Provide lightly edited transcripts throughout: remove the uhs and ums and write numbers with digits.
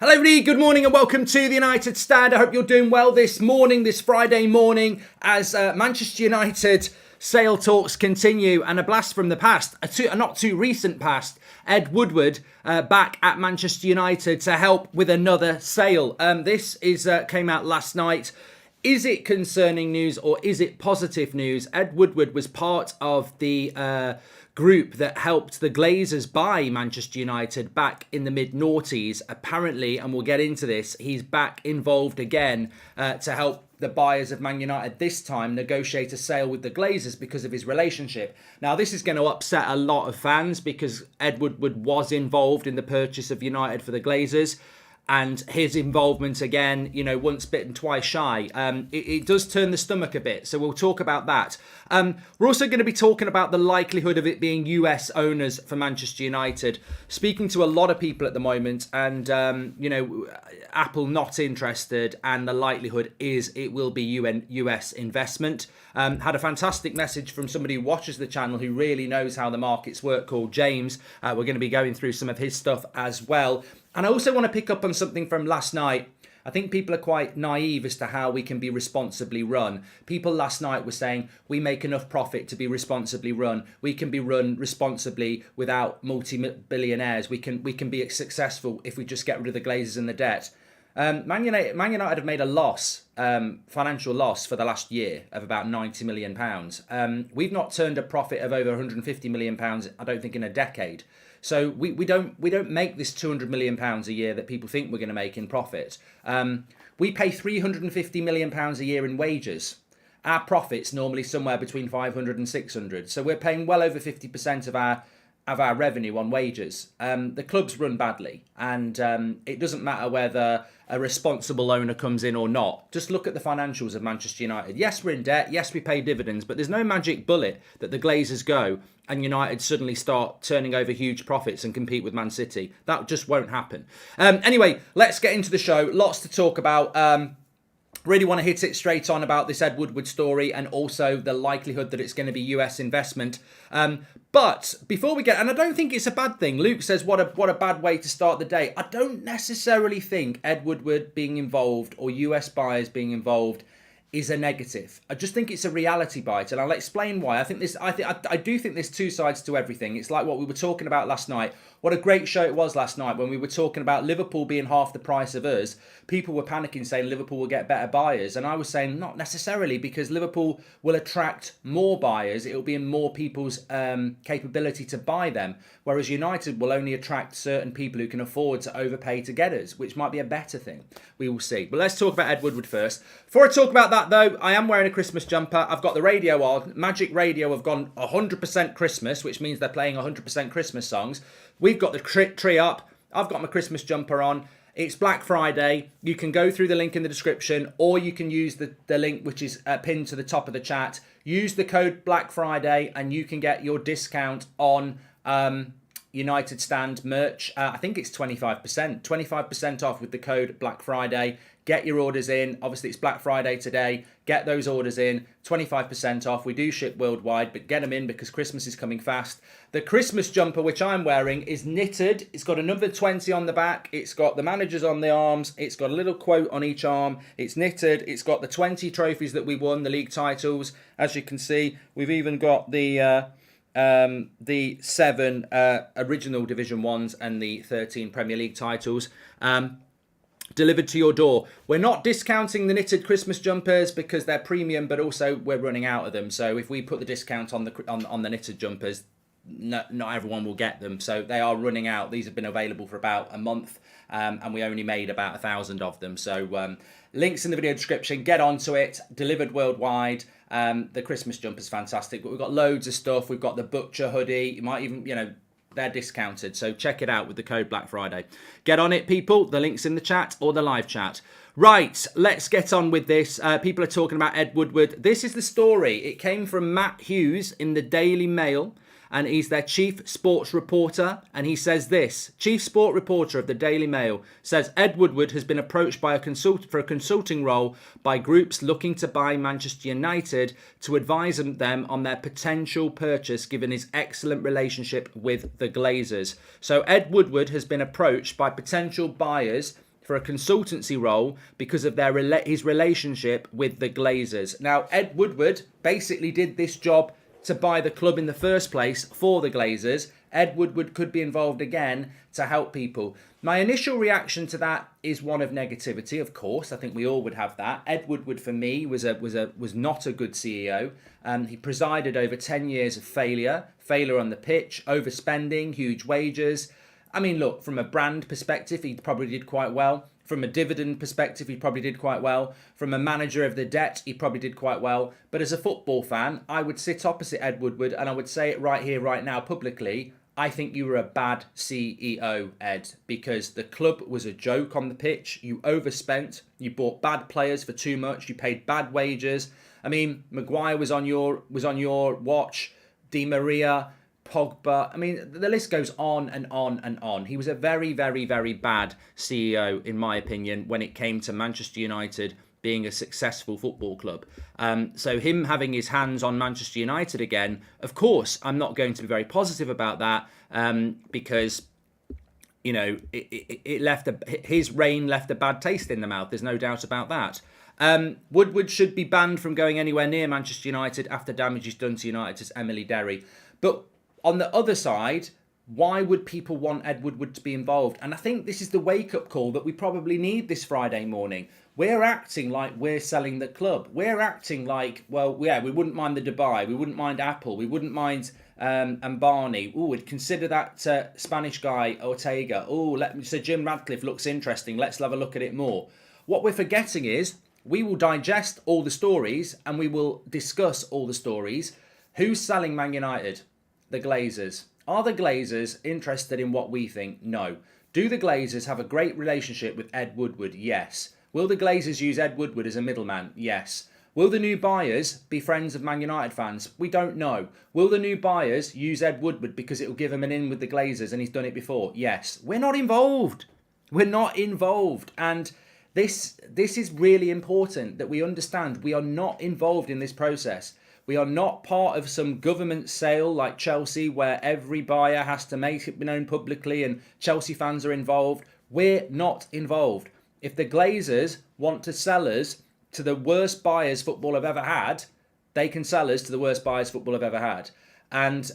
Hello everybody, good morning and welcome to the United Stand. I hope you're doing well this morning, this Friday morning, as Manchester United sale talks continue, and a blast from the past, a not too recent past. Ed Woodward back at Manchester United to help with another sale. This came out last night. Is it concerning news or is it positive news? Ed Woodward was part of the group that helped the Glazers buy Manchester United back in the mid-noughties. Apparently, and we'll get into this, he's back involved again to help the buyers of Man United this time negotiate a sale with the Glazers because of his relationship. Now, this is going to upset a lot of fans because Ed Woodward was involved in the purchase of United for the Glazers. And his involvement, again, once bitten, twice shy. It does turn the stomach a bit. So we'll talk about that. We're also going to be talking about the likelihood of it being US owners for Manchester United. Speaking to a lot of people at the moment and, Apple not interested. And the likelihood is it will be US investment. Had a fantastic message from somebody who watches the channel who really knows how the markets work, called James. We're going to be going through some of his stuff as well. And I also want to pick up on something from last night. I think people are quite naive as to how we can be responsibly run. People last night were saying we make enough profit to be responsibly run. We can be run responsibly without multi-billionaires. We can be successful if we just get rid of the Glazers and the debt. Man United have made a loss, financial loss for the last year of about £90 million. We've not turned a profit of over £150 million, I don't think, in a decade. So we don't make this £200 million a year that people think we're going to make in profit. We pay £350 million a year in wages. Our profit's normally somewhere between 500 and 600. So we're paying well over 50% of our revenue on wages. The club's run badly, and it doesn't matter whether a responsible owner comes in or not. Just look at the financials of Manchester United. Yes, we're in debt. Yes, we pay dividends, but there's no magic bullet that the Glazers go and United suddenly start turning over huge profits and compete with Man City. That just won't happen. Anyway, let's get into the show. Lots to talk about. Really want to hit it straight on about this Ed Woodward story and also the likelihood that it's going to be US investment. But before we get, and I don't think it's a bad thing. Luke says, what a bad way to start the day. I don't necessarily think Ed Woodward being involved or US buyers being involved is a negative. I just think it's a reality bite, and I'll explain why. I do think there's two sides to everything. It's like what we were talking about last night. What a great show it was last night when we were talking about Liverpool being half the price of us. People were panicking, saying Liverpool will get better buyers, and I was saying not necessarily, because Liverpool will attract more buyers. It will be in more people's capability to buy them, whereas United will only attract certain people who can afford to overpay to get us, which might be a better thing. We will see. But let's talk about Ed Woodward first. Before I talk about that, though, I am wearing a Christmas jumper. I've got the radio on. Magic Radio have gone 100% Christmas, which means they're playing 100% Christmas songs. We've got the tree up. I've got my Christmas jumper on. It's Black Friday. You can go through the link in the description, or you can use the link which is pinned to the top of the chat. Use the code Black Friday and you can get your discount on United Stand merch. I think it's 25%. 25% off with the code Black Friday. Get your orders in. Obviously, it's Black Friday today. Get those orders in. 25% off. We do ship worldwide, but get them in because Christmas is coming fast. The Christmas jumper, which I'm wearing, is knitted. It's got another 20 on the back. It's got the managers on the arms. It's got a little quote on each arm. It's knitted. It's got the 20 trophies that we won, the league titles. As you can see, we've even got the 7 original Division 1s and the 13 Premier League titles. Delivered to your door. We're not discounting the knitted Christmas jumpers because they're premium, but also we're running out of them. So if we put the discount on the knitted jumpers, not everyone will get them. So they are running out. These have been available for about a month, and we only made about 1,000 of them. So links in the video description. Get onto it. Delivered worldwide. The Christmas jumper's fantastic, but we've got loads of stuff. We've got the Butcher hoodie. You might even, they're discounted, so check it out with the code Black Friday. Get on it, people. The link's in the chat or the live chat. Right, let's get on with this. People are talking about Ed Woodward. This is the story. It came from Matt Hughes in the Daily Mail, and he's their chief sports reporter. And he says this: chief sport reporter of the Daily Mail says Ed Woodward has been approached by for a consulting role by groups looking to buy Manchester United to advise them on their potential purchase, given his excellent relationship with the Glazers. So Ed Woodward has been approached by potential buyers for a consultancy role because of his relationship with the Glazers. Now, Ed Woodward basically did this job to buy the club in the first place for the Glazers. Ed Woodward could be involved again to help people. My initial reaction to that is one of negativity, of course. I think we all would have that. Ed Woodward, for me, was not a good CEO. He presided over 10 years of failure on the pitch, overspending, huge wages. I mean, look, from a brand perspective, he probably did quite well. From a dividend perspective, he probably did quite well. From a manager of the debt, he probably did quite well. But as a football fan, I would sit opposite Ed Woodward and I would say it right here, right now, publicly. I think you were a bad CEO, Ed, because the club was a joke on the pitch. You overspent. You bought bad players for too much. You paid bad wages. I mean, Maguire was on your watch. Di Maria, Pogba. I mean, the list goes on and on and on. He was a very, very, very bad CEO, in my opinion, when it came to Manchester United being a successful football club. So him having his hands on Manchester United again, of course, I'm not going to be very positive about that because, you know, his reign left a bad taste in the mouth. There's no doubt about that. Woodward should be banned from going anywhere near Manchester United after damage is done to United, as Emily Derry. But on the other side, why would people want Ed Woodward to be involved? And I think this is the wake-up call that we probably need this Friday morning. We're acting like we're selling the club. We're acting like, well, yeah, we wouldn't mind the Dubai. We wouldn't mind Apple. We wouldn't mind Ambani. Oh, we'd consider that Spanish guy, Ortega. Oh, Sir Jim Radcliffe looks interesting. Let's have a look at it more. What we're forgetting is we will digest all the stories and we will discuss all the stories. Who's selling Man United? The Glazers. Are the Glazers interested in what we think? No. Do the Glazers have a great relationship with Ed Woodward? Yes. Will the Glazers use Ed Woodward as a middleman? Yes. Will the new buyers be friends of Man United fans? We don't know. Will the new buyers use Ed Woodward because it will give him an in with the Glazers and he's done it before? Yes. We're not involved. We're not involved. And this is really important that we understand we are not involved in this process. We are not part of some government sale like Chelsea where every buyer has to make it known publicly and Chelsea fans are involved. We're not involved. If the Glazers want to sell us to the worst buyers football have ever had, they can sell us to the worst buyers football have ever had. And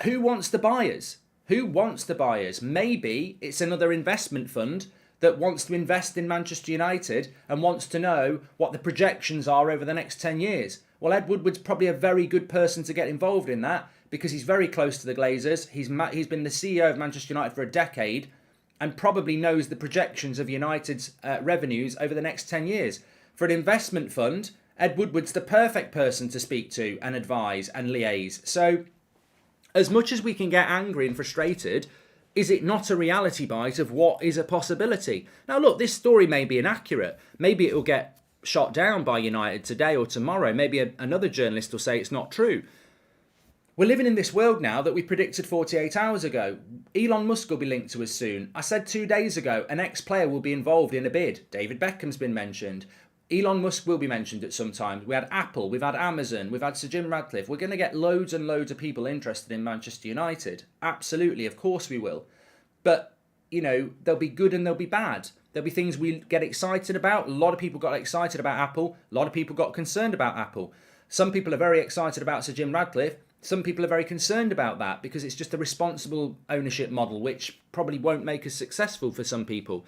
who wants the buyers? Who wants the buyers? Maybe it's another investment fund that wants to invest in Manchester United and wants to know what the projections are over the next 10 years. Well, Ed Woodward's probably a very good person to get involved in that because he's very close to the Glazers. He's been the CEO of Manchester United for a decade and probably knows the projections of United's revenues over the next 10 years. For an investment fund, Ed Woodward's the perfect person to speak to and advise and liaise. So, as much as we can get angry and frustrated, is it not a reality bite of what is a possibility? Now, look, this story may be inaccurate. Maybe it will get shot down by United today or tomorrow. Maybe another journalist will say it's not true. We're living in this world now that we predicted 48 hours ago. Elon Musk will be linked to us soon. I said 2 days ago, an ex-player will be involved in a bid. David Beckham's been mentioned. Elon Musk will be mentioned at some time. We had Apple, we've had Amazon, we've had Sir Jim Radcliffe. We're going to get loads and loads of people interested in Manchester United. Absolutely, of course we will. But, you know, there'll be good and there'll be bad. There'll be things we get excited about. A lot of people got excited about Apple. A lot of people got concerned about Apple. Some people are very excited about Sir Jim Radcliffe. Some people are very concerned about that because it's just a responsible ownership model, which probably won't make us successful for some people.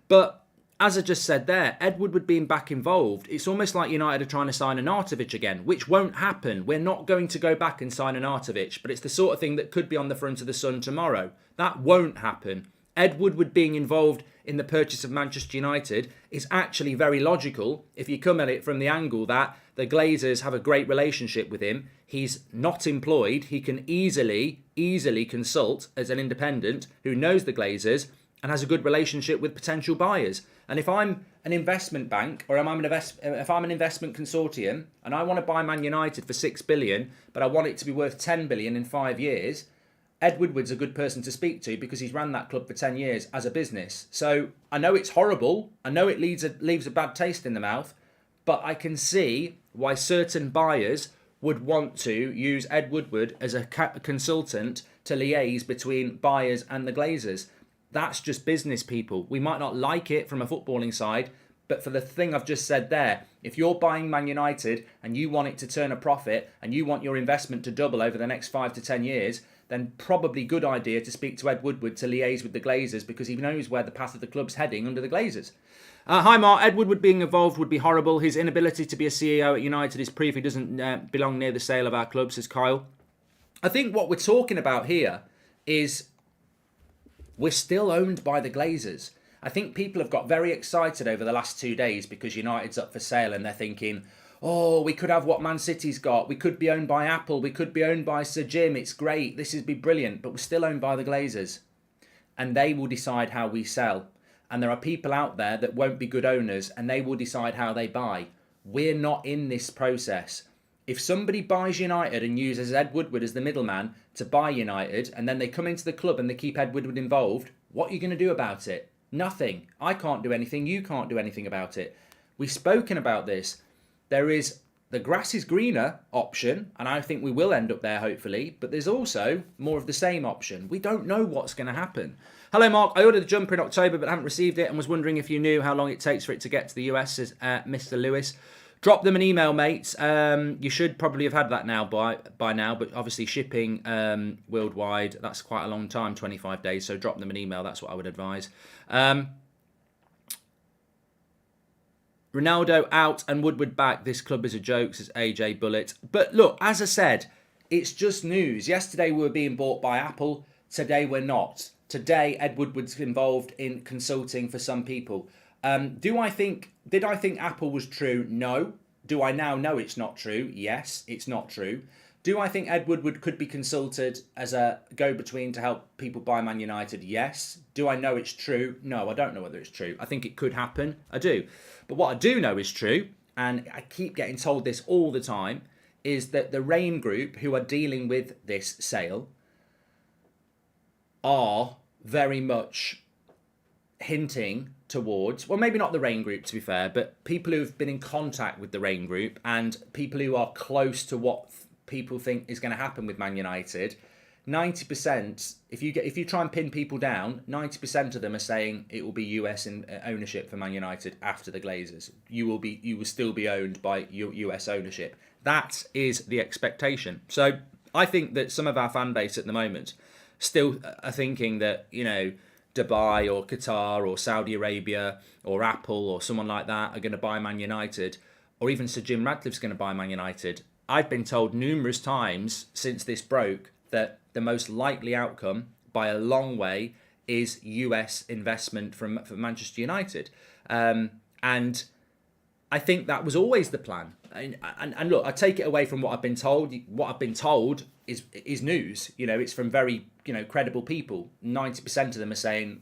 But as I just said there, Ed Woodward being back involved, it's almost like United are trying to sign an Arnautovic again, which won't happen. We're not going to go back and sign an Arnautovic, but it's the sort of thing that could be on the front of the Sun tomorrow. That won't happen. Ed Woodward being involved in the purchase of Manchester United is actually very logical if you come at it from the angle that the Glazers have a great relationship with him. He's not employed. He can easily consult as an independent who knows the Glazers and has a good relationship with potential buyers. And if I'm an investment bank or if I'm an investment consortium and I want to buy Man United for 6 billion, but I want it to be worth 10 billion in 5 years, Ed Woodward's a good person to speak to because he's ran that club for 10 years as a business. So I know it's horrible. I know it leaves a bad taste in the mouth, but I can see why certain buyers would want to use Ed Woodward as a consultant to liaise between buyers and the Glazers. That's just business, people. We might not like it from a footballing side, but for the thing I've just said there, if you're buying Man United and you want it to turn a profit and you want your investment to double over the next 5 to 10 years, then probably good idea to speak to Ed Woodward to liaise with the Glazers, because he knows where the path of the club's heading under the Glazers. Hi Mark, Ed Woodward being involved would be horrible. His inability to be a CEO at United is proof he doesn't belong near the sale of our club, says Kyle. I think what we're talking about here is we're still owned by the Glazers. I think people have got very excited over the last 2 days because United's up for sale and they're thinking, oh, we could have what Man City's got. We could be owned by Apple. We could be owned by Sir Jim. It's great. This would be brilliant. But we're still owned by the Glazers. And they will decide how we sell. And there are people out there that won't be good owners and they will decide how they buy. We're not in this process. If somebody buys United and uses Ed Woodward as the middleman to buy United and then they come into the club and they keep Ed Woodward involved, what are you going to do about it? Nothing. I can't do anything. You can't do anything about it. We've spoken about this. There is the grass is greener option, and I think we will end up there hopefully, but there's also more of the same option. We don't know what's going to happen. Hello Mark, I ordered the jumper in October but haven't received it and was wondering if you knew how long it takes for it to get to the US, says Mr. Lewis. Drop them an email, mates. You should probably have had that now by now, but obviously shipping worldwide, that's quite a long time, 25 days. So drop them an email. That's what I would advise. Ronaldo out and Woodward back. This club is a joke, says AJ Bullet. But look, as I said, it's just news. Yesterday we were being bought by Apple. Today we're not. Today Ed Woodward's involved in consulting for some people. Did I think Apple was true? No. Do I now know it's not true? Yes, it's not true. Do I think Ed Woodward could be consulted as a go-between to help people buy Man United? Yes. Do I know it's true? No, I don't know whether it's true. I think it could happen. I do. But what I do know is true, and I keep getting told this all the time, is that the Rain Group, who are dealing with this sale, are very much hinting towards, well, maybe not the Rain Group to be fair, but people who've been in contact with the Rain Group and people who are close to what people think is going to happen with Man United. 90%, if you try and pin people down, 90% of them are saying it will be US in ownership for Man United after the Glazers. You will still be owned by US ownership. That is the expectation. So I think that some of our fan base at the moment still are thinking that, you know, Dubai or Qatar or Saudi Arabia or Apple or someone like that are going to buy Man United, or even Sir Jim Ratcliffe's going to buy Man United. I've been told numerous times since this broke that the most likely outcome by a long way is US investment from Manchester United. And I think that was always the plan. And look, I take it away from what I've been told. What I've been told is news. You know, it's from very, you know, credible people. 90% of them are saying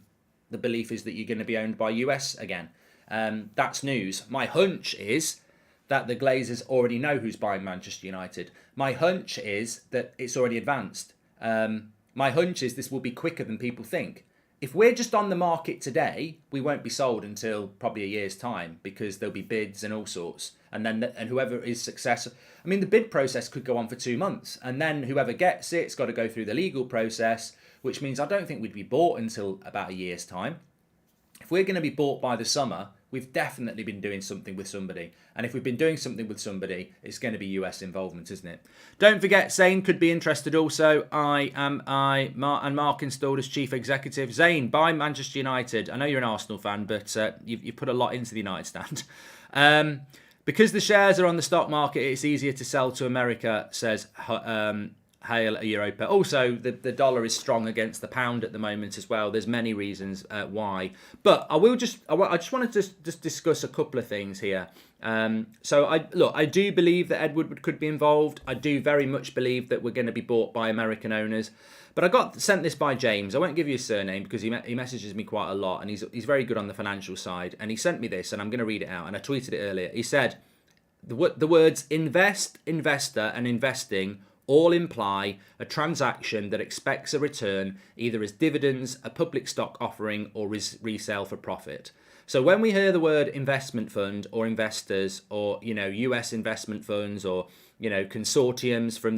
the belief is that you're going to be owned by US again. That's news. My hunch is that the Glazers already know who's buying Manchester United. My hunch is that it's already advanced. My hunch is this will be quicker than people think. If we're just on the market today, we won't be sold until probably a year's time because there'll be bids and all sorts. And whoever is successful, I mean, the bid process could go on for 2 months. And then whoever gets it's got to go through the legal process, which means I don't think we'd be bought until about a year's time. If we're going to be bought by the summer, we've definitely been doing something with somebody. And if we've been doing something with somebody, it's going to be US involvement, isn't it? Don't forget, Zane could be interested also. Mark installed as chief executive. Zane, buy Manchester United. I know you're an Arsenal fan, but you've put a lot into the United stand. Because the shares are on the stock market, it's easier to sell to America, says Hail Europa. Also, the dollar is strong against the pound at the moment as well. There's many reasons why. But I just wanted to just discuss a couple of things here. So I do believe that Ed Woodward could be involved. I do very much believe that we're going to be bought by American owners. But I got sent this by James. I won't give you his surname because he messages me quite a lot, and he's very good on the financial side. And he sent me this, and I'm going to read it out. And I tweeted it earlier. He said the words invest, investor, and investing all imply a transaction that expects a return either as dividends, a public stock offering, or resale for profit. So when we hear the word investment fund or investors or, US investment funds or, consortiums from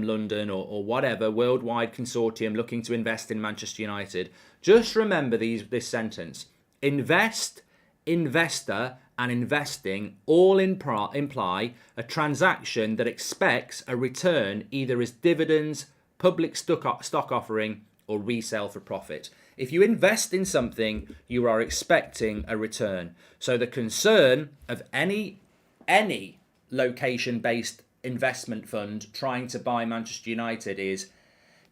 London or whatever, worldwide consortium looking to invest in Manchester United, just remember this sentence. Invest, investor, and investing all imply a transaction that expects a return either as dividends, public stock offering, or resale for profit. If you invest in something, you are expecting a return. So the concern of any location-based investment fund trying to buy Manchester United is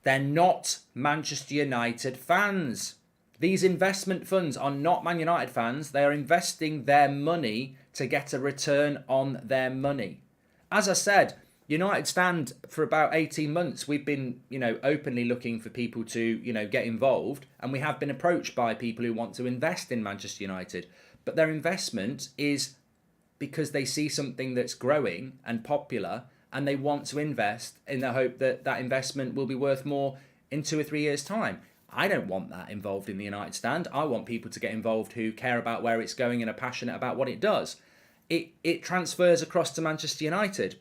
they're not Manchester United fans. These investment funds are not Man United fans. They are investing their money to get a return on their money. As I said, United Stand, for about 18 months, we've been, openly looking for people to, get involved. And we have been approached by people who want to invest in Manchester United. But their investment is because they see something that's growing and popular and they want to invest in the hope that that investment will be worth more in 2 or 3 years' time. I don't want that involved in the United Stand. I want people to get involved who care about where it's going and are passionate about what it does. It transfers across to Manchester United.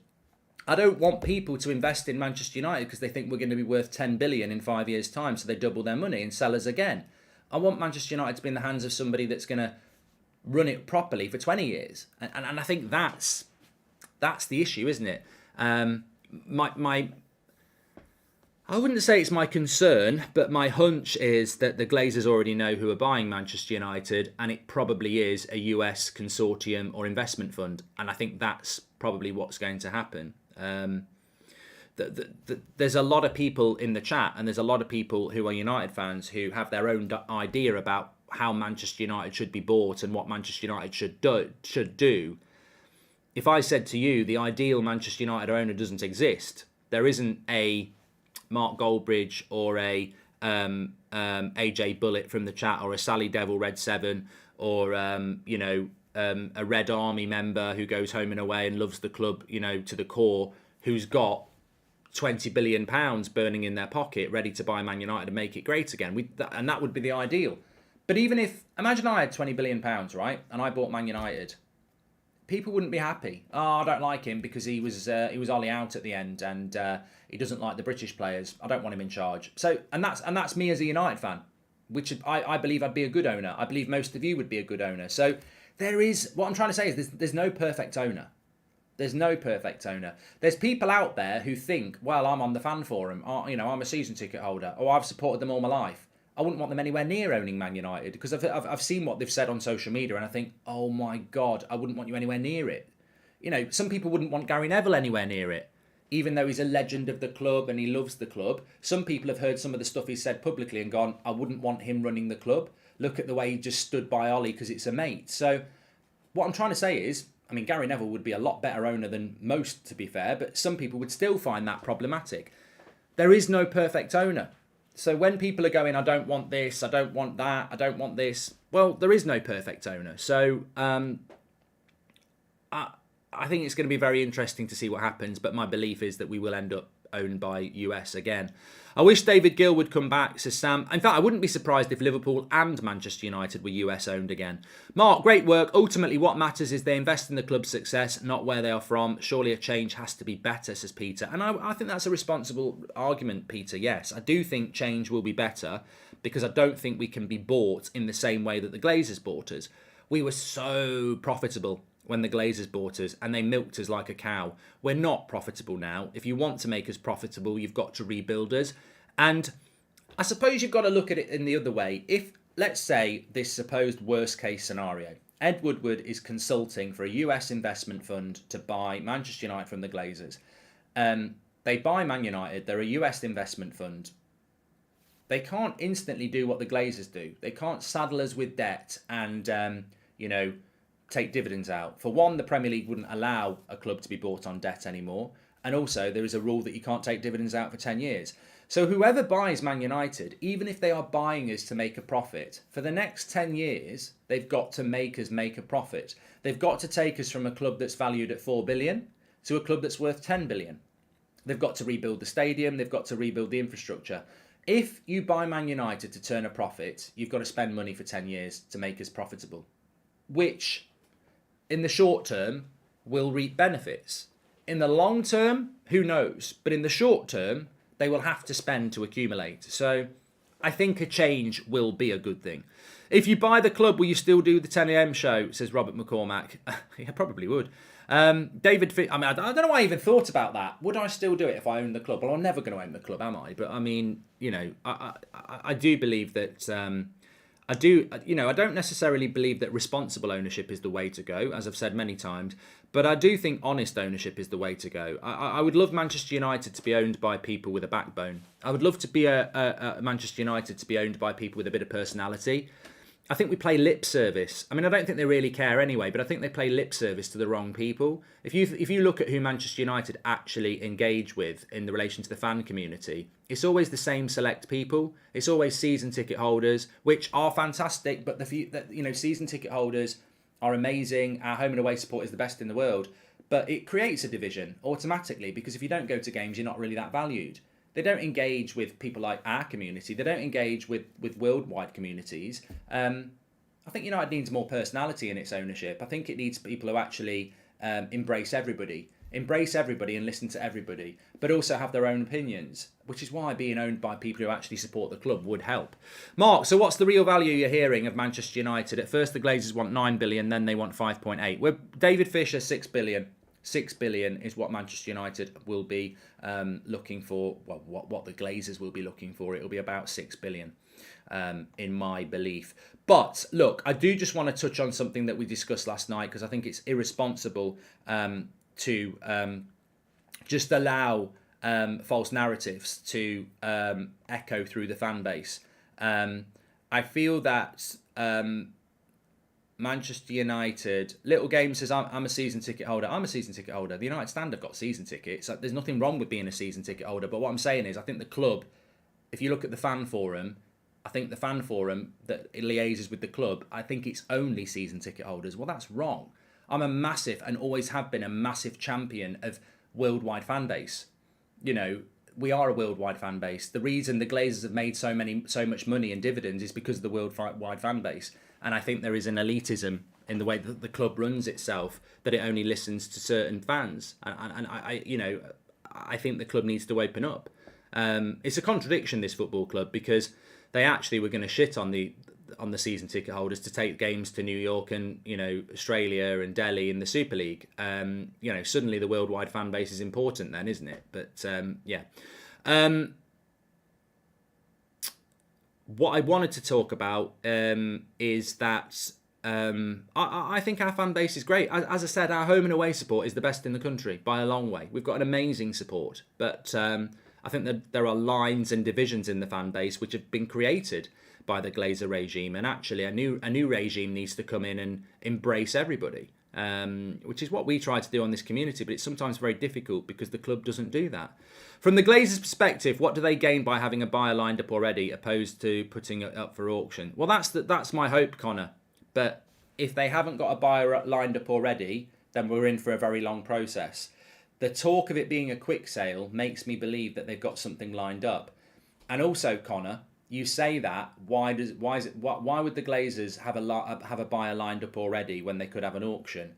I don't want people to invest in Manchester United because they think we're going to be worth 10 billion in 5 years' time, so they double their money and sell us again. I want Manchester United to be in the hands of somebody that's going to run it properly for 20 years. And I think that's the issue, isn't it? I wouldn't say it's my concern, but my hunch is that the Glazers already know who are buying Manchester United, and it probably is a US consortium or investment fund. And I think that's probably what's going to happen. There's a lot of people in the chat, and there's a lot of people who are United fans who have their own idea about how Manchester United should be bought and what Manchester United should do. If I said to you the ideal Manchester United owner doesn't exist, there isn't a Mark Goldbridge or a AJ Bullet from the chat or a Sally Devil Red 7 or a Red Army member who goes home and away and loves the club, to the core, who's got £20 billion burning in their pocket, ready to buy Man United and make it great again. And that would be the ideal. But imagine I had £20 billion, right, and I bought Man United. People wouldn't be happy. Oh, I don't like him because he was Ollie out at the end, and he doesn't like the British players. I don't want him in charge. So, and that's me as a United fan, which I believe I'd be a good owner. I believe most of you would be a good owner. So what I'm trying to say is there's no perfect owner. There's no perfect owner. There's people out there who think, well, I'm on the fan forum. I'm a season ticket holder. Or I've supported them all my life. I wouldn't want them anywhere near owning Man United because I've seen what they've said on social media and I think, oh my God, I wouldn't want you anywhere near it. Some people wouldn't want Gary Neville anywhere near it, even though he's a legend of the club and he loves the club. Some people have heard some of the stuff he's said publicly and gone, I wouldn't want him running the club. Look at the way he just stood by Ollie because it's a mate. So what I'm trying to say is, Gary Neville would be a lot better owner than most, to be fair, but some people would still find that problematic. There is no perfect owner. So when people are going, I don't want this, I don't want that, I don't want this, well, there is no perfect owner. So I think it's going to be very interesting to see what happens, but my belief is that we will end up owned by US again. I wish David Gill would come back, says Sam. In fact, I wouldn't be surprised if Liverpool and Manchester United were US owned again. Mark, great work. Ultimately, what matters is they invest in the club's success, not where they are from. Surely a change has to be better, says Peter. And I think that's a responsible argument, Peter. Yes, I do think change will be better because I don't think we can be bought in the same way that the Glazers bought us. We were so profitable when the Glazers bought us and they milked us like a cow. We're not profitable now. If you want to make us profitable, you've got to rebuild us. And I suppose you've got to look at it in the other way. If, let's say, this supposed worst case scenario, Ed Woodward is consulting for a US investment fund to buy Manchester United from the Glazers. They buy Man United. They're a US investment fund. They can't instantly do what the Glazers do. They can't saddle us with debt and, take dividends out. For one, the Premier League wouldn't allow a club to be bought on debt anymore. And also, there is a rule that you can't take dividends out for 10 years. So whoever buys Man United, even if they are buying us to make a profit, for the next 10 years, they've got to make us make a profit. They've got to take us from a club that's valued at 4 billion to a club that's worth 10 billion. They've got to rebuild the stadium. They've got to rebuild the infrastructure. If you buy Man United to turn a profit, you've got to spend money for 10 years to make us profitable, which in the short term will reap benefits. In the long term, who knows? But in the short term, they will have to spend to accumulate. So I think a change will be a good thing. If you buy the club, will you still do the 10 a.m. show, says Robert McCormack? Yeah, probably would. David, I don't know why I even thought about that. Would I still do it if I owned the club? Well, I'm never going to own the club, am I? But I mean, I do believe that... I don't necessarily believe that responsible ownership is the way to go, as I've said many times, but I do think honest ownership is the way to go. I would love Manchester United to be owned by people with a backbone. I would love to be a Manchester United to be owned by people with a bit of personality. I think we play lip service. I mean, I don't think they really care anyway, but I think they play lip service to the wrong people. If you look at who Manchester United actually engage with in the relation to the fan community, it's always the same select people. It's always season ticket holders, which are fantastic, but season ticket holders are amazing. Our home and away support is the best in the world, but it creates a division automatically because if you don't go to games, you're not really that valued. They don't engage with people like our community. They don't engage with worldwide communities. I think United needs more personality in its ownership. I think it needs people who actually embrace everybody and listen to everybody, but also have their own opinions, which is why being owned by people who actually support the club would help. Mark, so what's the real value you're hearing of Manchester United? At first, the Glazers want 9 billion, then they want 5.8. We're David Fisher, 6 billion. 6 billion is what Manchester United will be looking for. Well, what the Glazers will be looking for. It will be about 6 billion, in my belief. But look, I do just want to touch on something that we discussed last night because I think it's irresponsible to just allow false narratives to echo through the fan base. I feel that Manchester United, Little Game says, I'm a season ticket holder. I'm a season ticket holder. The United Stand have got season tickets. There's nothing wrong with being a season ticket holder. But what I'm saying is, I think the club, if you look at the fan forum, I think the fan forum that liaises with the club, I think it's only season ticket holders. Well, that's wrong. I'm a massive, and always have been a massive champion of worldwide fan base. You know, we are a worldwide fan base. The reason the Glazers have made so much money in dividends is because of the worldwide fan base. And I think there is an elitism in the way that the club runs itself, that it only listens to certain fans. And I think the club needs to open up. It's a contradiction, this football club, because they actually were going to shit on the season ticket holders to take games to New York and Australia and Delhi in the Super League. Suddenly the worldwide fan base is important then, isn't it? But what I wanted to talk about is that I think our fan base is great. As I said, our home and away support is the best in the country by a long way. We've got an amazing support, but I think that there are lines and divisions in the fan base which have been created by the Glazer regime, and actually a new regime needs to come in and embrace everybody, which is what we try to do on this community, but it's sometimes very difficult because the club doesn't do that. From the Glazers' perspective, what do they gain by having a buyer lined up already opposed to putting it up for auction? Well, that's my hope, Connor, but if they haven't got a buyer lined up already, then we're in for a very long process. The talk of it being a quick sale makes me believe that they've got something lined up. And also, Connor, you say that, why would the Glazers have a buyer lined up already when they could have an auction?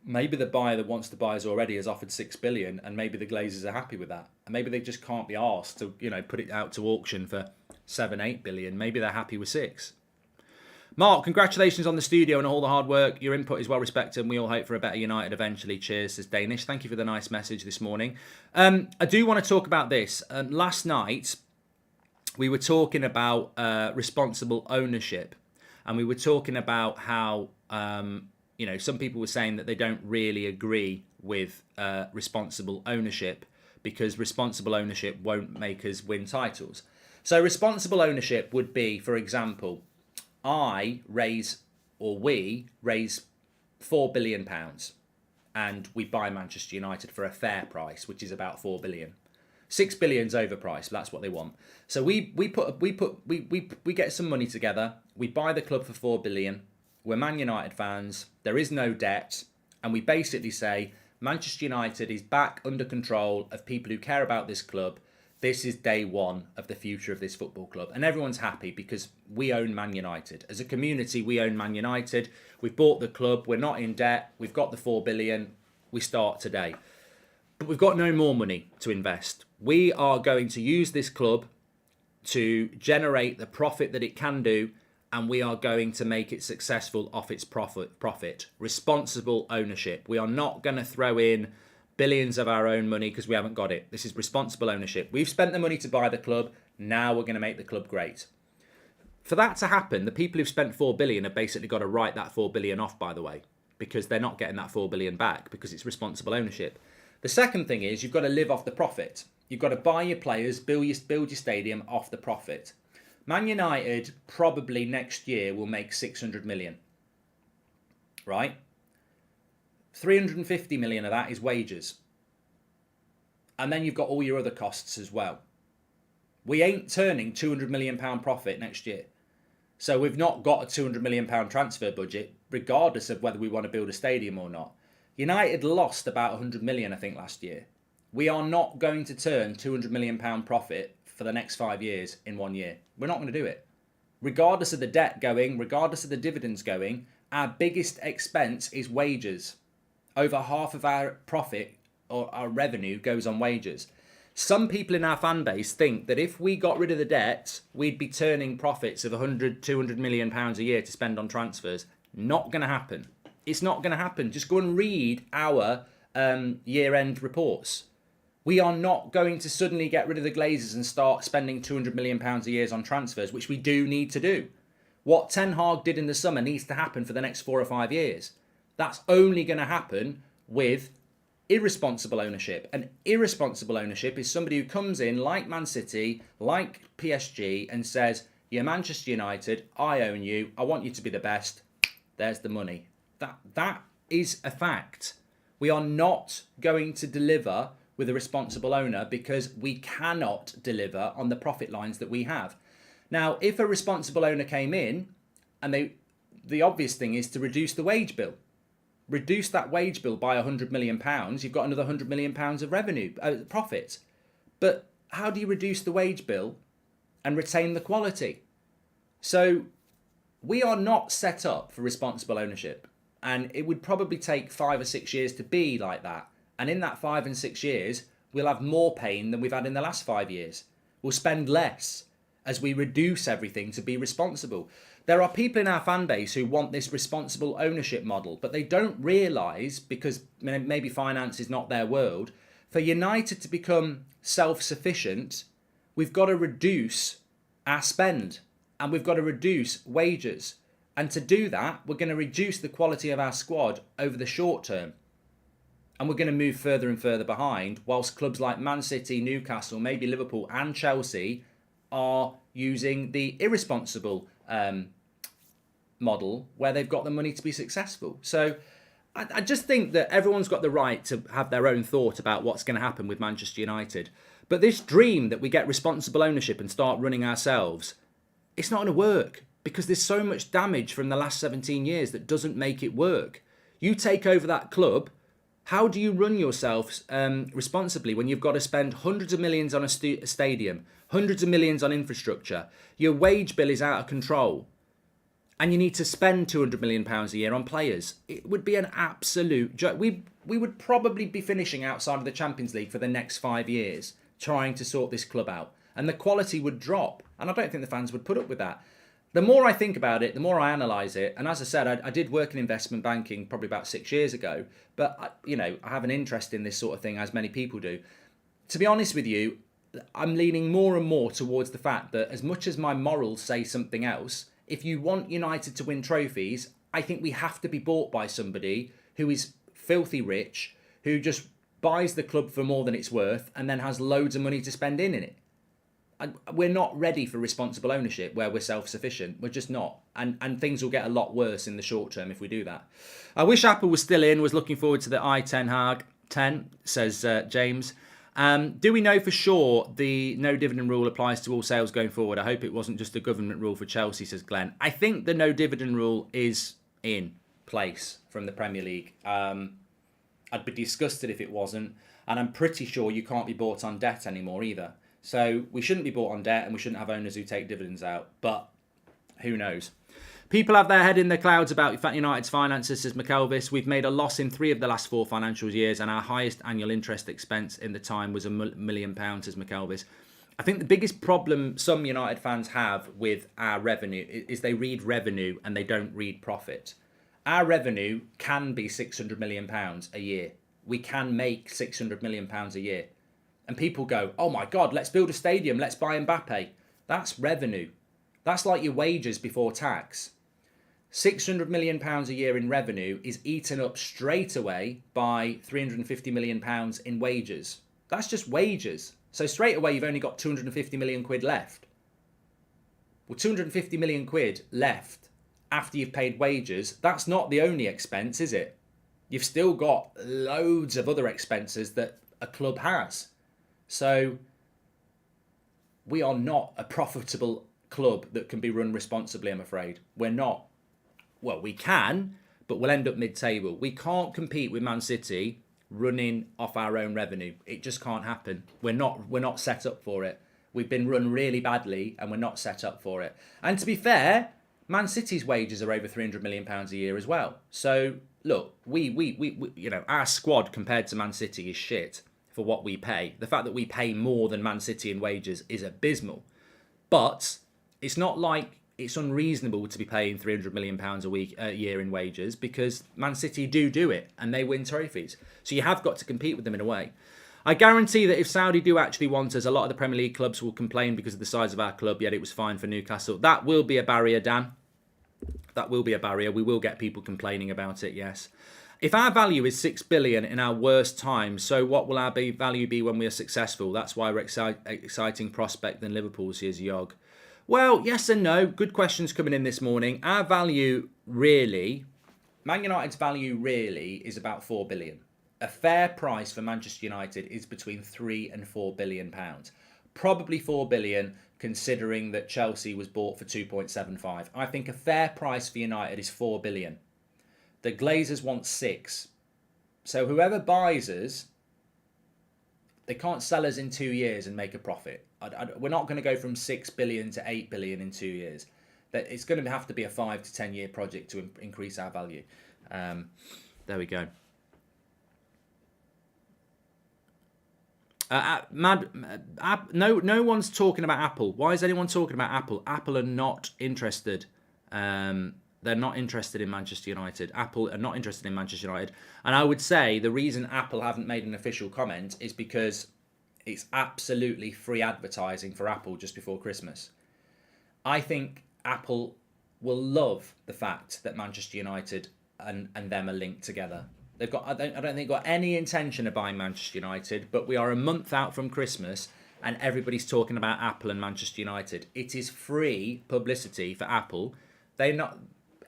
Maybe the buyer that wants to buy us already has offered 6 billion, and maybe the Glazers are happy with that. And maybe they just can't be asked to, put it out to auction for 7-8 billion. Maybe they're happy with 6. Mark, congratulations on the studio and all the hard work. Your input is well respected, and we all hope for a better United eventually. Cheers, says Danish. Thank you for the nice message this morning. I do want to talk about this. Last night, we were talking about responsible ownership, and we were talking about how some people were saying that they don't really agree with responsible ownership because responsible ownership won't make us win titles. So responsible ownership would be, for example, we raise £4 billion and we buy Manchester United for a fair price, which is about 4 billion. 6 billion's overpriced, but that's what they want. So we get some money together. We buy the club for 4 billion. We're Man United fans. There is no debt, and we basically say Manchester United is back under control of people who care about this club. This is day one of the future of this football club. And everyone's happy because we own Man United. As a community, we own Man United. We've bought the club. We're not in debt. We've got the 4 billion. We start today. But we've got no more money to invest. We are going to use this club to generate the profit that it can do, and we are going to make it successful off its profit. Responsible ownership. We are not going to throw in billions of our own money because we haven't got it. This is responsible ownership. We've spent the money to buy the club. Now we're going to make the club great. For that to happen, the people who've spent 4 billion have basically got to write that 4 billion off, by the way, because they're not getting that 4 billion back because it's responsible ownership. The second thing is you've got to live off the profit. You've got to buy your players, build your stadium off the profit. Man United probably next year will make 600 million, right? 350 million of that is wages. And then you've got all your other costs as well. We ain't turning £200 million profit next year. So we've not got a £200 million transfer budget, regardless of whether we want to build a stadium or not. United lost about 100 million, I think, last year. We are not going to turn £200 million profit for the next 5 years in 1 year. We're not going to do it. Regardless of the debt going, regardless of the dividends going, our biggest expense is wages. Over half of our profit or our revenue goes on wages. Some people in our fan base think that if we got rid of the debt, we'd be turning profits of 100, 200 million pounds a year to spend on transfers. Not going to happen. It's not going to happen. Just go and read our year-end reports. We are not going to suddenly get rid of the Glazers and start spending 200 million pounds a year on transfers, which we do need to do. What Ten Hag did in the summer needs to happen for the next 4 or 5 years. That's only going to happen with irresponsible ownership. And irresponsible ownership is somebody who comes in like Man City, like PSG, and says, you're Manchester United, I own you, I want you to be the best. There's the money. That is a fact. We are not going to deliver with a responsible owner because we cannot deliver on the profit lines that we have. Now, if a responsible owner came in, and the obvious thing is to reduce the wage bill. Reduce that wage bill by £100 million, you've got another £100 million of revenue, profit. But how do you reduce the wage bill and retain the quality? So we are not set up for responsible ownership. And it would probably take 5 or 6 years to be like that. And in that 5 and 6 years, we'll have more pain than we've had in the last 5 years. We'll spend less as we reduce everything to be responsible. There are people in our fan base who want this responsible ownership model, but they don't realise, because maybe finance is not their world, for United to become self-sufficient, we've got to reduce our spend and we've got to reduce wages. And to do that, we're going to reduce the quality of our squad over the short term. And we're going to move further and further behind, whilst clubs like Man City, Newcastle, maybe Liverpool and Chelsea are using the irresponsible model where they've got the money to be successful. So I just think that everyone's got the right to have their own thought about what's going to happen with Manchester United. But this dream that we get responsible ownership and start running ourselves, it's not going to work because there's so much damage from the last 17 years that doesn't make it work. You take over that club, how do you run yourself responsibly when you've got to spend hundreds of millions on a stadium, hundreds of millions on infrastructure, your wage bill is out of control, and you need to spend £200 million a year on players? It would be an absolute joke. We would probably be finishing outside of the Champions League for the next 5 years trying to sort this club out. And the quality would drop. And I don't think the fans would put up with that. The more I think about it, the more I analyse it. And as I said, I did work in investment banking probably about 6 years ago. But, I have an interest in this sort of thing, as many people do. To be honest with you, I'm leaning more and more towards the fact that as much as my morals say something else, if you want United to win trophies, I think we have to be bought by somebody who is filthy rich, who just buys the club for more than it's worth and then has loads of money to spend in it. We're not ready for responsible ownership where we're self-sufficient. We're just not. And things will get a lot worse in the short term if we do that. I wish Apple was still in, was looking forward to the i10 Hag 10, says James. Do we know for sure the no dividend rule applies to all sales going forward? I hope it wasn't just a government rule for Chelsea, says Glenn. I think the no dividend rule is in place from the Premier League. I'd be disgusted if it wasn't. And I'm pretty sure you can't be bought on debt anymore either. So we shouldn't be bought on debt, and we shouldn't have owners who take dividends out. But who knows? People have their head in the clouds about United's finances, says McElvis. We've made a loss in 3 of the last 4 financial years, and our highest annual interest expense in the time was £1 million, says McElvis. I think the biggest problem some United fans have with our revenue is they read revenue and they don't read profit. Our revenue can be £600 million a year. We can make £600 million a year. And people go, oh my God, let's build a stadium, let's buy Mbappe. That's revenue. That's like your wages before tax. £600 million a year in revenue is eaten up straight away by £350 million in wages. That's just wages. So straight away, you've only got 250 million quid left. Well, 250 million quid left after you've paid wages, that's not the only expense, is it? You've still got loads of other expenses that a club has. So we are not a profitable club that can be run responsibly, I'm afraid. We're not. Well, we can, but we'll end up mid-table. We can't compete with Man City running off our own revenue. It just can't happen. We're not set up for it. We've been run really badly and we're not set up for it. And to be fair, Man City's wages are over £300 million a year as well. So look, we you know, our squad compared to Man City is shit for what we pay. The fact that we pay more than Man City in wages is abysmal. But it's not like it's unreasonable to be paying £300 million a year in wages, because Man City do it and they win trophies. So you have got to compete with them in a way. I guarantee that if Saudi do actually want us, a lot of the Premier League clubs will complain because of the size of our club, yet it was fine for Newcastle. That will be a barrier, Dan. That will be a barrier. We will get people complaining about it, yes. If our value is 6 billion in our worst time, so what will our value be when we are successful? That's why we're exciting prospect than Liverpool, says Yog. Well, yes and no. Good questions coming in this morning. Our value really, Man United's value really is about 4 billion. A fair price for Manchester United is between 3 and 4 billion pounds. Probably 4 billion, considering that Chelsea was bought for 2.75. I think a fair price for United is 4 billion. The Glazers want 6. So whoever buys us, they can't sell us in 2 years and make a profit. We're not going to go from 6 billion to 8 billion in 2 years. It's going to have to be a 5 to 10 year project to increase our value. There we go. No one's talking about Apple. Why is anyone talking about Apple? Apple are not interested. They're not interested in Manchester United. Apple are not interested in Manchester United. And I would say the reason Apple haven't made an official comment is because it's absolutely free advertising for Apple just before Christmas. I think Apple will love the fact that Manchester United and them are linked together. I don't think they've got any intention of buying Manchester United, but we are a month out from Christmas and everybody's talking about Apple and Manchester United. It is free publicity for Apple.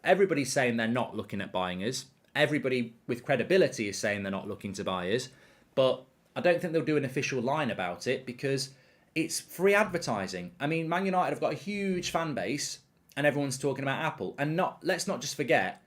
Everybody's saying they're not looking at buying us. Everybody with credibility is saying they're not looking to buy us. But I don't think they'll do an official line about it because it's free advertising. I mean, Man United have got a huge fan base and everyone's talking about Apple. And let's not just forget,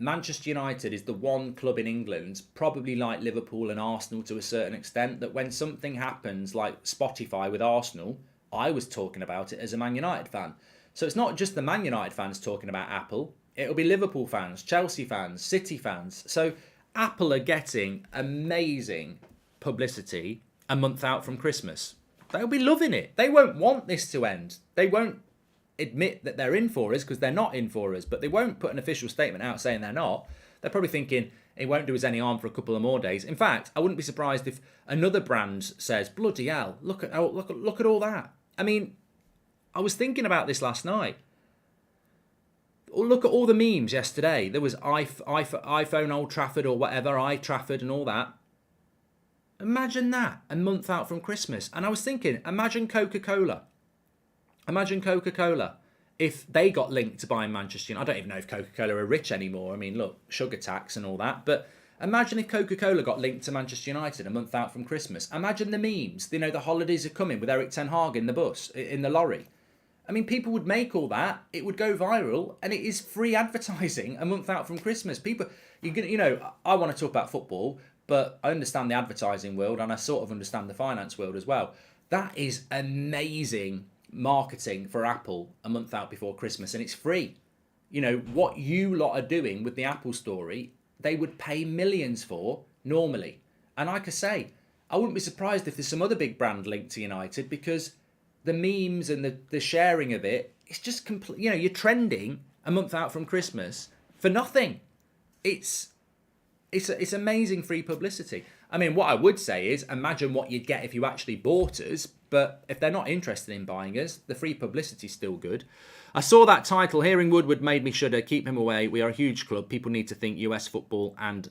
Manchester United is the one club in England, probably like Liverpool and Arsenal to a certain extent, that when something happens like Spotify with Arsenal, I was talking about it as a Man United fan. So it's not just the Man United fans talking about Apple. It'll be Liverpool fans, Chelsea fans, City fans. So Apple are getting amazing publicity a month out from Christmas. They'll be loving it. They won't want this to end. They won't admit that they're in for us because they're not in for us, but they won't put an official statement out saying they're not. They're probably thinking it won't do us any harm for a couple of more days. In fact, I wouldn't be surprised if another brand says, bloody hell, look at all that. I mean, I was thinking about this last night. Look at all the memes yesterday. There was iPhone Old Trafford or whatever, iTrafford and all that. Imagine that a month out from Christmas. And I was thinking, imagine Coca-Cola. Imagine Coca-Cola if they got linked to buying Manchester United. I don't even know if Coca-Cola are rich anymore. I mean, look, sugar tax and all that. But imagine if Coca-Cola got linked to Manchester United a month out from Christmas. Imagine the memes. You know, the holidays are coming with Eric Ten Hag in the bus, in the lorry. I mean, people would make all that. It would go viral, and it is free advertising a month out from Christmas. People, I want to talk about football, but I understand the advertising world, and I sort of understand the finance world as well. That is amazing marketing for Apple a month out before Christmas, and it's free. What you lot are doing with the Apple story, they would pay millions for normally. And like I say, I wouldn't be surprised if there's some other big brand linked to United, because the memes and the sharing of it, it's just complete. You're trending a month out from Christmas for nothing. It's amazing free publicity. I mean, what I would say is, imagine what you'd get if you actually bought us. But if they're not interested in buying us, the free publicity's still good. I saw that title. Hearing Woodward made me shudder. Keep him away. We are a huge club. People need to think US football and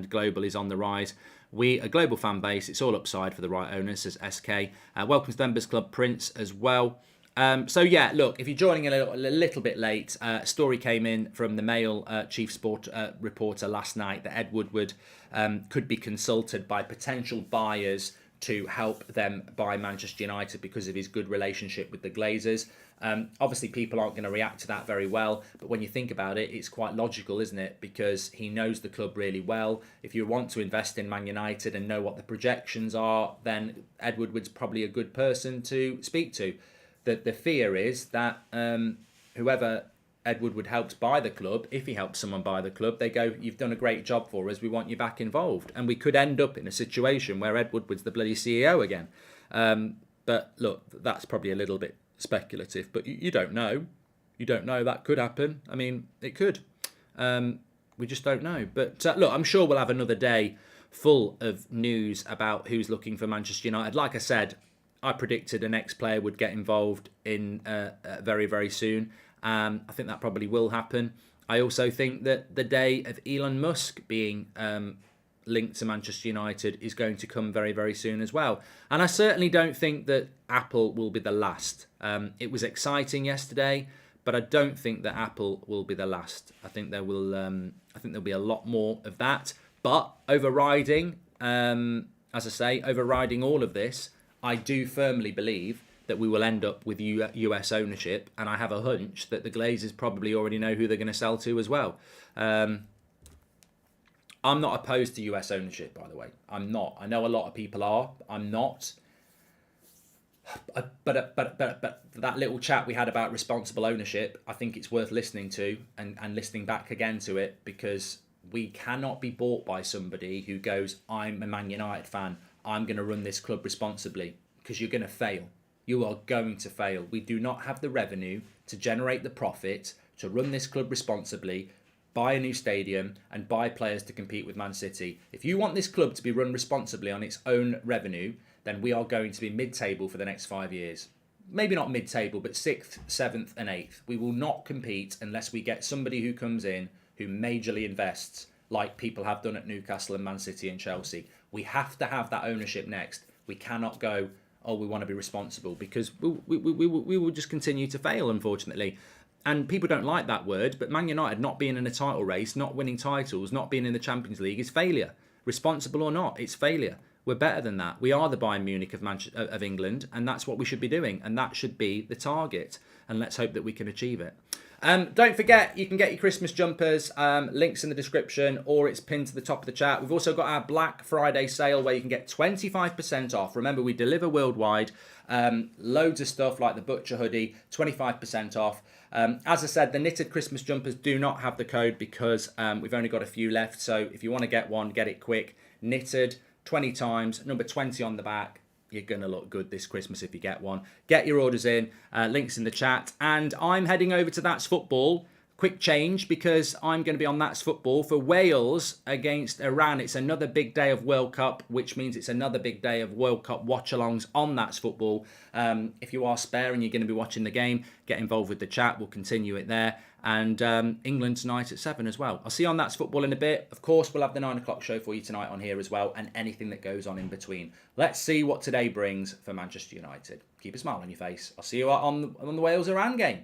global is on the rise. We a global fan base. It's all upside for the right owners, says SK. Welcome to the Members Club, Prince, as well. So yeah, look, if you're joining a little bit late, story came in from the Mail chief sport reporter last night that Ed Woodward could be consulted by potential buyers to help them buy Manchester United because of his good relationship with the Glazers. Obviously, people aren't going to react to that very well, but when you think about it, it's quite logical, isn't it? Because he knows the club really well. If you want to invest in Man United and know what the projections are, then Ed Woodward's probably a good person to speak to. The fear is that whoever Ed Woodward helps buy the club, if he helps someone buy the club, they go, you've done a great job for us, we want you back involved. And we could end up in a situation where Ed Woodward's the bloody CEO again. But look, that's probably a little bit speculative, but you don't know. You don't know. That could happen. I mean, it could. We just don't know. But look, I'm sure we'll have another day full of news about who's looking for Manchester United. Like I said, I predicted an ex-player would get involved in very, very soon. I think that probably will happen. I also think that the day of Elon Musk being linked to Manchester United is going to come very, very soon as well. And I certainly don't think that Apple will be the last. It was exciting yesterday, but I don't think that Apple will be the last. I think there will. I think there'll be a lot more of that. But overriding, as I say, overriding all of this, I do firmly believe that we will end up with US ownership, and I have a hunch that the Glazers probably already know who they're going to sell to as well. I'm not opposed to US ownership, by the way. I'm not. I know a lot of people are. I'm not. But that little chat we had about responsible ownership, I think it's worth listening to and listening back again to it, because we cannot be bought by somebody who goes, I'm a Man United fan, I'm going to run this club responsibly, because you're going to fail. You are going to fail. We do not have the revenue to generate the profit to run this club responsibly, buy a new stadium and buy players to compete with Man City. If you want this club to be run responsibly on its own revenue, then we are going to be mid-table for the next 5 years. Maybe not mid-table, but 6th, 7th and 8th. We will not compete unless we get somebody who comes in who majorly invests, like people have done at Newcastle and Man City and Chelsea. We have to have that ownership next. We cannot go, oh, we want to be responsible, because we will just continue to fail, unfortunately. And people don't like that word, but Man United not being in a title race, not winning titles, not being in the Champions League is failure. Responsible or not, it's failure. We're better than that. We are the Bayern Munich of England, and that's what we should be doing, and that should be the target. And let's hope that we can achieve it. Don't forget, you can get your Christmas jumpers, links in the description, or it's pinned to the top of the chat. We've also got our Black Friday sale where you can get 25% off. Remember, we deliver worldwide. Loads of stuff like the Butcher hoodie, 25% off. As I said, the knitted Christmas jumpers do not have the code because we've only got a few left. So if you want to get one, get it quick. Knitted, 20 times, number 20 on the back. You're going to look good this Christmas if you get one. Get your orders in, links in the chat. And I'm heading over to That's Football. Quick change, because I'm going to be on That's Football for Wales against Iran. It's another big day of World Cup, which means it's another big day of World Cup watch-alongs on That's Football. If you are spare and you're going to be watching the game, get involved with the chat. We'll continue it there. And England tonight at 7 as well. I'll see you on That's Football in a bit. Of course, we'll have the 9 o'clock show for you tonight on here as well, and anything that goes on in between. Let's see what today brings for Manchester United. Keep a smile on your face. I'll see you on the Wales-Iran game.